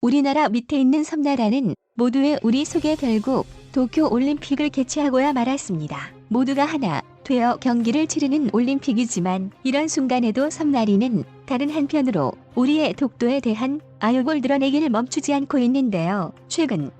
우리나라 밑에 있는 섬나라는 모두의 우리 속의 별국 도쿄 올림픽을 개최하고야 말았습니다. 모두가 하나 되어 경기를 치르는 올림픽이지만 이런 순간에도 섬나리는 다른 한편으로 우리의 독도에 대한 아욕을 드러내기를 멈추지 않고 있는데요. 최근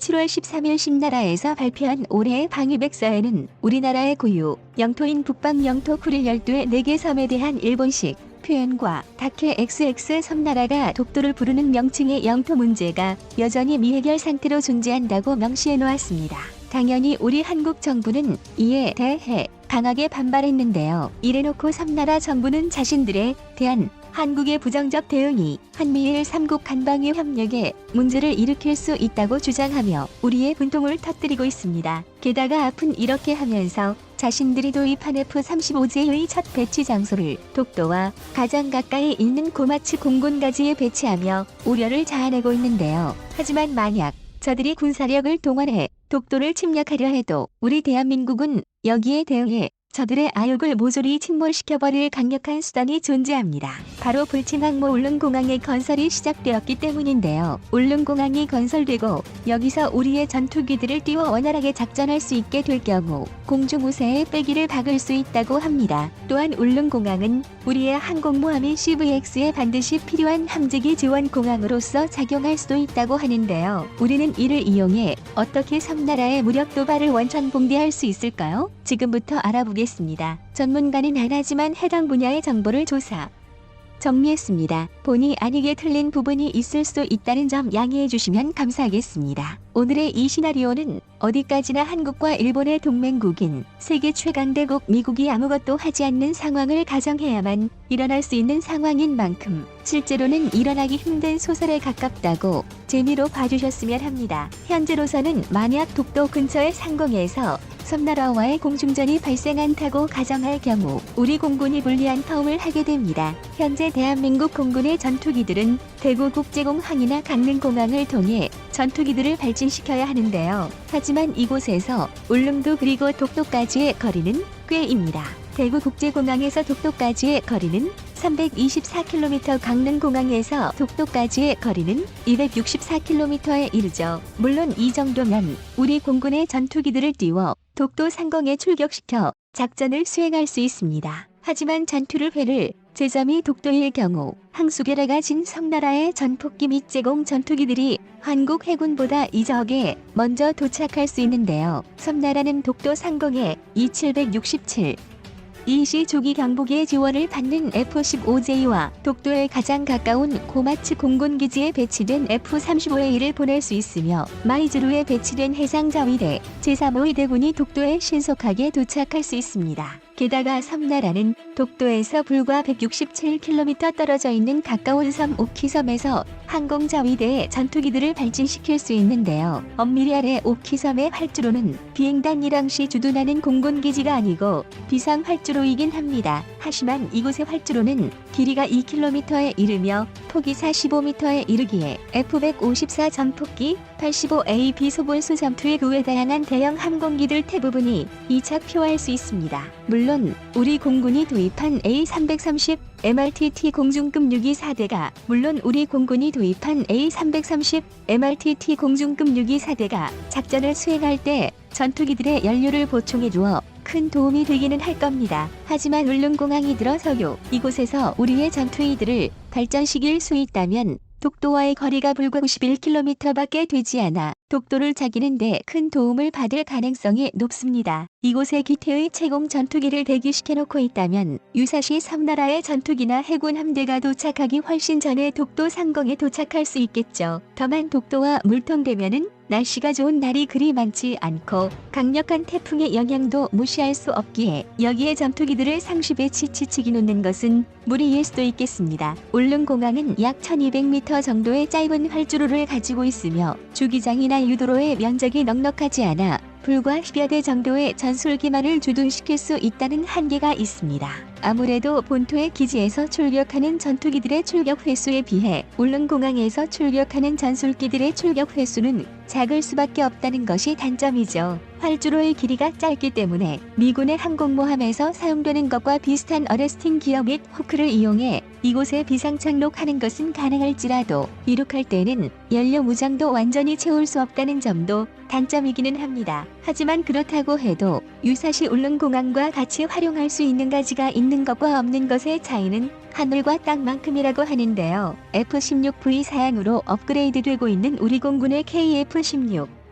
7월 13일 심나라에서 발표한 올해의 방위백서에는 우리나라의 고유 영토인 북방 영토 쿠릴 열도의 4개 섬에 대한 일본식 표현과 다케 XX 섬나라가 독도를 부르는 명칭의 영토 문제가 여전히 미해결 상태로 존재한다고 명시해 놓았습니다. 당연히 우리 한국 정부는 이에 대해 강하게 반발했는데요. 이래놓고 섬나라 정부는 자신들에 대한 한국의 부정적 대응이 한미일 3국 간방위 협력에 문제를 일으킬 수 있다고 주장하며 우리의 분통을 터뜨리고 있습니다. 게다가 앞은 이렇게 하면서 자신들이 도입한 F-35J의 첫 배치 장소를 독도와 가장 가까이 있는 고마츠 공군가지에 배치하며 우려를 자아내고 있는데요. 하지만 만약 저들이 군사력을 동원해 독도를 침략하려 해도 우리 대한민국은 여기에 대응해 저들의 아욕을 모조리 침몰시켜버릴 강력한 수단이 존재합니다. 바로 불친항모 울릉공항의 건설이 시작되었기 때문인데요. 울릉공항이 건설되고 여기서 우리의 전투기들을 띄워 원활하게 작전할 수 있게 될 경우 공중우세의 빼기를 박을 수 있다고 합니다. 또한 울릉공항은 우리의 항공모함인 CVX에 반드시 필요한 함재기 지원 공항으로서 작용할 수도 있다고 하는데요. 우리는 이를 이용해 어떻게 섬나라의 무력 도발을 원천봉대할 수 있을까요? 지금부터 알아보겠습니다. 전문가는 안 하지만 해당 분야의 정보를 조사 정리했습니다. 본의 아니게 틀린 부분이 있을 수 있다는 점 양해해 주시면 감사하겠습니다. 오늘의 이 시나리오는 어디까지나 한국과 일본의 동맹국인 세계 최강대국 미국이 아무것도 하지 않는 상황을 가정해야만 일어날 수 있는 상황인 만큼 실제로는 일어나기 힘든 소설에 가깝다고 재미로 봐주셨으면 합니다. 현재로서는 만약 독도 근처의 상공에서 섬나라와의 공중전이 발생한다고 가정할 경우 우리 공군이 불리한 파움을 하게 됩니다. 현재 대한민국 공군의 전투기들은 대구국제공항이나 강릉공항을 통해 전투기들을 발진시켜야 하는데요. 하지만 이곳에서 울릉도 그리고 독도까지의 거리는 꽤입니다. 대구국제공항에서 독도까지의 거리는 324km, 강릉공항에서 독도까지의 거리는 264km에 이르죠. 물론 이 정도면 우리 공군의 전투기들을 띄워 독도 상공에 출격시켜 작전을 수행할 수 있습니다. 하지만 전투를 제점이 독도일 경우 항수계를 가진 섬나라의 전폭기 및 제공 전투기들이 한국 해군보다 이적에 먼저 도착할 수 있는데요. 섬나라는 독도 상공에 E-767 이시 조기 경보기의 지원을 받는 F-15J와 독도에 가장 가까운 고마츠 공군기지에 배치된 F-35A를 보낼 수 있으며 마이즈루에 배치된 해상자위대 제3호위 대군이 독도에 신속하게 도착할 수 있습니다. 게다가 섬나라는 독도에서 불과 167km 떨어져 있는 가까운 섬 오키섬에서 항공자위대의 전투기들을 발진시킬 수 있는데요. 엄밀히 아래 오키섬의 활주로는 비행단 일항시 주둔하는 공군기지가 아니고 비상 활주로이긴 합니다. 하지만 이곳의 활주로는 길이가 2km에 이르며 폭이 45m에 이르기에 F-154 전폭기, 85A 비소본수 전투의 그 외 다양한 대형 항공기들 대부분이 이착표할 수 있습니다. 물론 우리 공군이 도입한 A-330 MRTT 공중급 유기 4대가 작전을 수행할 때 전투기들의 연료를 보충해 주어 큰 도움이 되기는 할 겁니다. 하지만 울릉공항이 들어서요. 이곳에서 우리의 전투기들을 발전시킬 수 있다면 독도와의 거리가 불과 91km밖에 되지 않아 독도를 차기는데 큰 도움을 받을 가능성이 높습니다. 이곳에 기태의 채공 전투기를 대기시켜놓고 있다면 유사시 섬나라의 전투기나 해군 함대가 도착하기 훨씬 전에 독도 상공에 도착할 수 있겠죠. 다만 독도와 물통되면은 날씨가 좋은 날이 그리 많지 않고 강력한 태풍의 영향도 무시할 수 없기에 여기에 전투기들을 상시 배치치기 놓는 것은 무리일 수도 있겠습니다. 울릉공항은 약 1200m 정도의 짧은 활주로를 가지고 있으며 주기장이나 유도로의 면적이 넉넉하지 않아 불과 10여 대 정도의 전술기만을 주둔시킬 수 있다는 한계가 있습니다. 아무래도 본토의 기지에서 출격하는 전투기들의 출격 횟수에 비해 울릉공항에서 출격하는 전술기들의 출격 횟수는 작을 수밖에 없다는 것이 단점이죠. 활주로의 길이가 짧기 때문에 미군의 항공모함에서 사용되는 것과 비슷한 어레스팅 기어 및 호크를 이용해 이곳에 비상착륙하는 것은 가능할지라도 이륙할 때는 연료 무장도 완전히 채울 수 없다는 점도 단점이기는 합니다. 하지만 그렇다고 해도 유사시 울릉공항과 같이 활용할 수 있는 가지가 있는 것과 없는 것의 차이는 하늘과 땅만큼이라고 하는데요. F-16V 사양으로 업그레이드되고 있는 우리 공군의 KF-16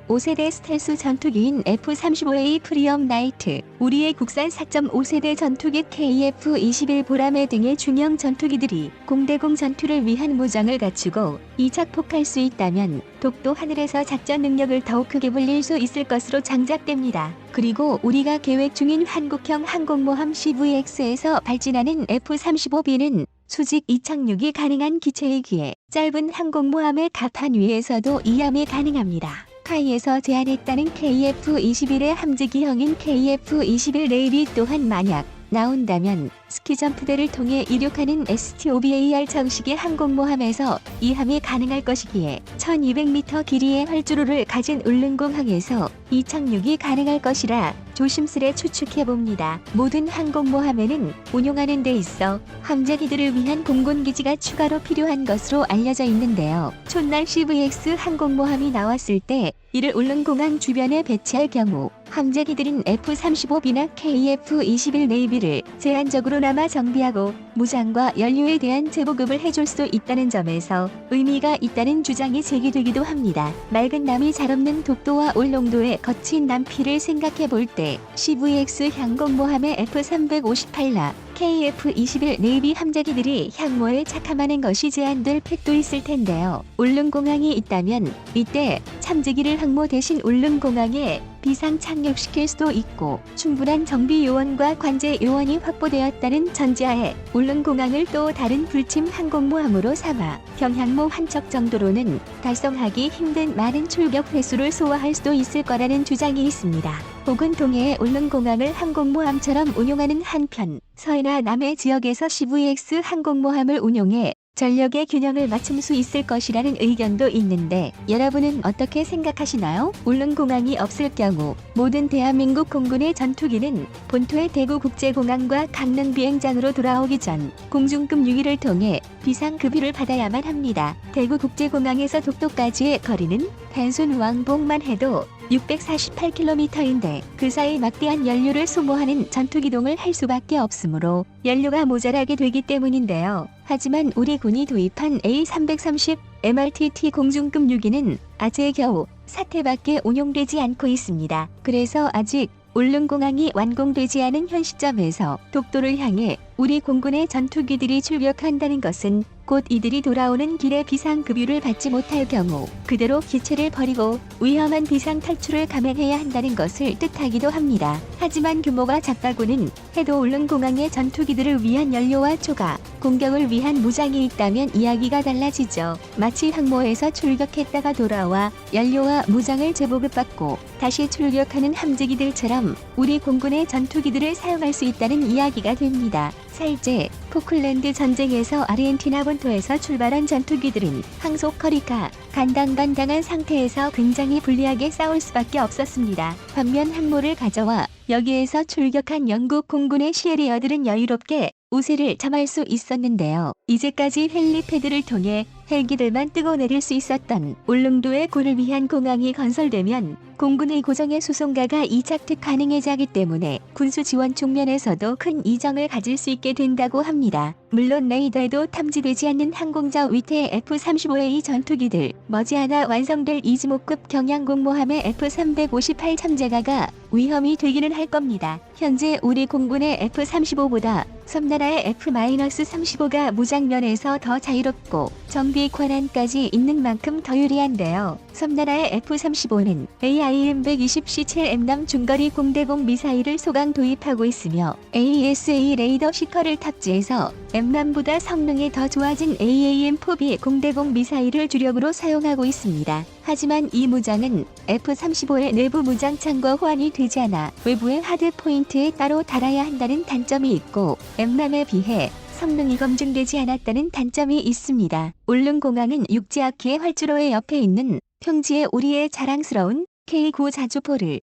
5세대 스텔스 전투기인 F-35A 프리엄 나이트, 우리의 국산 4.5세대 전투기 KF-21 보라매 등의 중형 전투기들이 공대공 전투를 위한 무장을 갖추고 이착폭할 수 있다면 독도 하늘에서 작전 능력을 더욱 크게 불릴 수 있을 것으로 장작됩니다. 그리고 우리가 계획 중인 한국형 항공모함 CVX에서 발진하는 F-35B는 수직 이착륙이 가능한 기체이기에 짧은 항공모함의 갑판 위에서도 이함이 가능합니다. 카이에서 제안했다는 KF-21의 함재기형인 KF-21 레일이 또한 만약 나온다면 스키점프대를 통해 이륙하는 STOBAR 정식의 항공모함에서 이함이 가능할 것이기에 1200m 길이의 활주로를 가진 울릉공항에서 이착륙이 가능할 것이라 조심스레 추측해봅니다. 모든 항공모함에는 운용하는 데 있어 함재기들을 위한 공군기지가 추가로 필요한 것으로 알려져 있는데요. 촌날 CVX 항공모함이 나왔을 때 이를 울릉공항 주변에 배치할 경우 함재기들인 F-35B나 KF-21 네이비를 제한적으로나마 정비하고 무장과 연료에 대한 재보급을 해줄 수 있다는 점에서 의미가 있다는 주장이 제기되기도 합니다. 맑은 남이 잘 없는 독도와 울릉도의 거친 남피를 생각해 볼 때 CVX 항공모함의 F-358나 KF-21 네이비 함재기들이 향모에 착함하는 것이 제한될 팩도 있을 텐데요. 울릉공항이 있다면 이때 참재기를 항모 대신 울릉공항에 비상 착륙시킬 수도 있고 충분한 정비 요원과 관제 요원이 확보되었다는 전제하에 울릉공항을 또 다른 불침 항공모함으로 삼아 경항모 한 척 정도로는 달성하기 힘든 많은 출격 횟수를 소화할 수도 있을 거라는 주장이 있습니다. 혹은 동해의 울릉공항을 항공모함처럼 운용하는 한편 서해나 남해 지역에서 CVX 항공모함을 운용해 전력의 균형을 맞출 수 있을 것이라는 의견도 있는데 여러분은 어떻게 생각하시나요? 울릉공항이 없을 경우 모든 대한민국 공군의 전투기는 본토의 대구국제공항과 강릉 비행장으로 돌아오기 전 공중급 유기를 통해 비상급유를 받아야만 합니다. 대구국제공항에서 독도까지의 거리는 단순 왕복만 해도 648km인데 그 사이 막대한 연료를 소모하는 전투기동을 할 수밖에 없으므로 연료가 모자라게 되기 때문인데요. 하지만 우리 군이 도입한 A330 MRTT 공중급 유기는 아직 겨우 4태밖에 운용되지 않고 있습니다. 그래서 아직 울릉공항이 완공되지 않은 현 시점에서 독도를 향해 우리 공군의 전투기들이 출격한다는 것은 곧 이들이 돌아오는 길에 비상급유를 받지 못할 경우 그대로 기체를 버리고 위험한 비상 탈출을 감행해야 한다는 것을 뜻하기도 합니다. 하지만 규모가 작다고는 해도 울릉공항의 전투기들을 위한 연료와 초과, 공격을 위한 무장이 있다면 이야기가 달라지죠. 마치 항모에서 출격했다가 돌아와 연료와 무장을 재보급받고 다시 출격하는 함재기들처럼 우리 공군의 전투기들을 사용할 수 있다는 이야기가 됩니다. 살제, 포클랜드 전쟁에서 아르헨티나 본토에서 출발한 전투기들은 항속 허리가 간당간당한 상태에서 굉장히 불리하게 싸울 수밖에 없었습니다. 반면 항모를 가져와 여기에서 출격한 영국 공군의 시에리어들은 여유롭게 우세를 점할 수 있었는데요. 이제까지 헬리패드를 통해 헬기들만 뜨고 내릴 수 있었던 울릉도의 군을 위한 공항이 건설되면 공군의 고정의 수송가가 이착륙 가능해지기 때문에 군수 지원 측면에서도 큰 이점을 가질 수 있게 된다고 합니다. 물론 레이더에도 탐지되지 않는 항공자 위태의 F-35A 전투기들, 머지않아 완성될 이즈모급 경양공모함의 F-358 참제가가 위험이 되기는 할 겁니다. 현재 우리 공군의 F-35보다 섬나라의 F-35가 무장면에서 더 자유롭고 정비 권한까지 있는 만큼 더 유리한데요. 섬나라의 F-35는 AIM-120C7M남 중거리 공대공 미사일을 소강 도입하고 있으며 AESA 레이더 시커를 탑재해서 M남보다 성능이 더 좋아진 AAM-4B 공대공 미사일을 주력으로 사용하고 있습니다. 하지만 이 무장은 F-35의 내부 무장창과 호환이 되지 않아 외부의 하드 포인트에 따로 달아야 한다는 단점이 있고 M남에 비해 성능이 검증되지 않았다는 단점이 있습니다. 울릉공항은 육지아키의 활주로의 옆에 있는 평지의 우리의 자랑스러운 K9 자주포를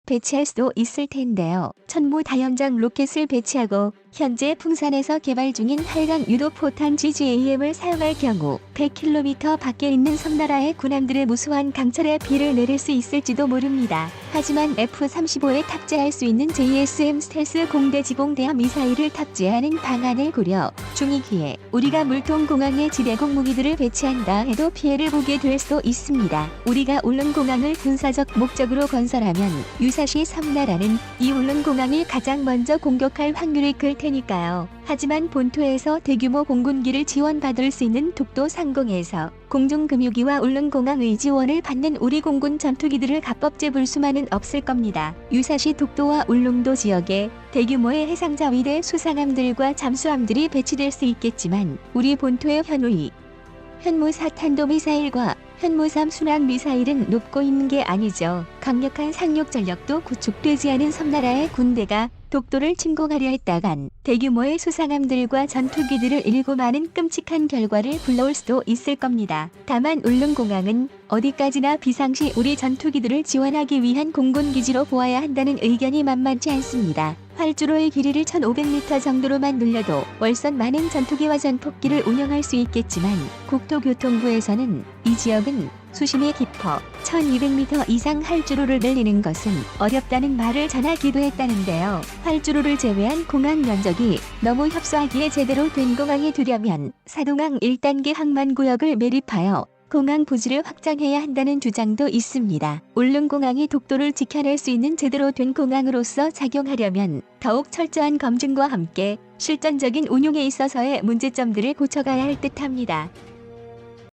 배치할 수도 있을 텐데요. 천무 다연장 로켓을 배치하고 현재 풍산에서 개발 중인 활강 유도 포탄 GGAM을 사용할 경우 100km 밖에 있는 섬나라의 군함들의 무수한 강철에 비를 내릴 수 있을지도 모릅니다. 하지만 F-35에 탑재할 수 있는 JSM 스텔스 공대지공대함 미사일을 탑재하는 방안을 고려 중이기에 우리가 물통공항에 지대공 무기들을 배치한다 해도 피해를 보게 될 수도 있습니다. 우리가 울릉공항을 군사적 목적으로 건설하면 유사시 섬나라는 이 울릉공항을 가장 먼저 공격할 확률이 클 테니까요. 하지만 본토에서 대규모 공군기를 지원받을 수 있는 독도 상공에서 공중금유기와 울릉공항의 지원을 받는 우리 공군 전투기들을 갑법제불 수만은 없을 겁니다. 유사시 독도와 울릉도 지역에 대규모의 해상자위대 수상함들과 잠수함들이 배치될 수 있겠지만 우리 본토의 현무4 탄도미사일과 현무3 순항미사일은 높고 있는 게 아니죠. 강력한 상륙 전력도 구축되지 않은 섬나라의 군대가 독도를 침공하려 했다간 대규모의 수상함들과 전투기들을 일고 많은 끔찍한 결과를 불러올 수도 있을 겁니다. 다만 울릉공항은 어디까지나 비상시 우리 전투기들을 지원하기 위한 공군기지로 보아야 한다는 의견이 만만치 않습니다. 활주로의 길이를 1500m 정도로만 늘려도 월선 많은 전투기와 전폭기를 운영할 수 있겠지만 국토교통부에서는 이 지역은 수심이 깊어 1200m 이상 활주로를 늘리는 것은 어렵다는 말을 전하기도 했다는데요. 활주로를 제외한 공항 면적이 너무 협소하기에 제대로 된 공항이 되려면 사동항 1단계 항만구역을 매립하여 공항 부지를 확장해야 한다는 주장도 있습니다. 울릉공항이 독도를 지켜낼 수 있는 제대로 된 공항으로서 작용하려면 더욱 철저한 검증과 함께 실전적인 운용에 있어서의 문제점들을 고쳐가야 할 듯합니다.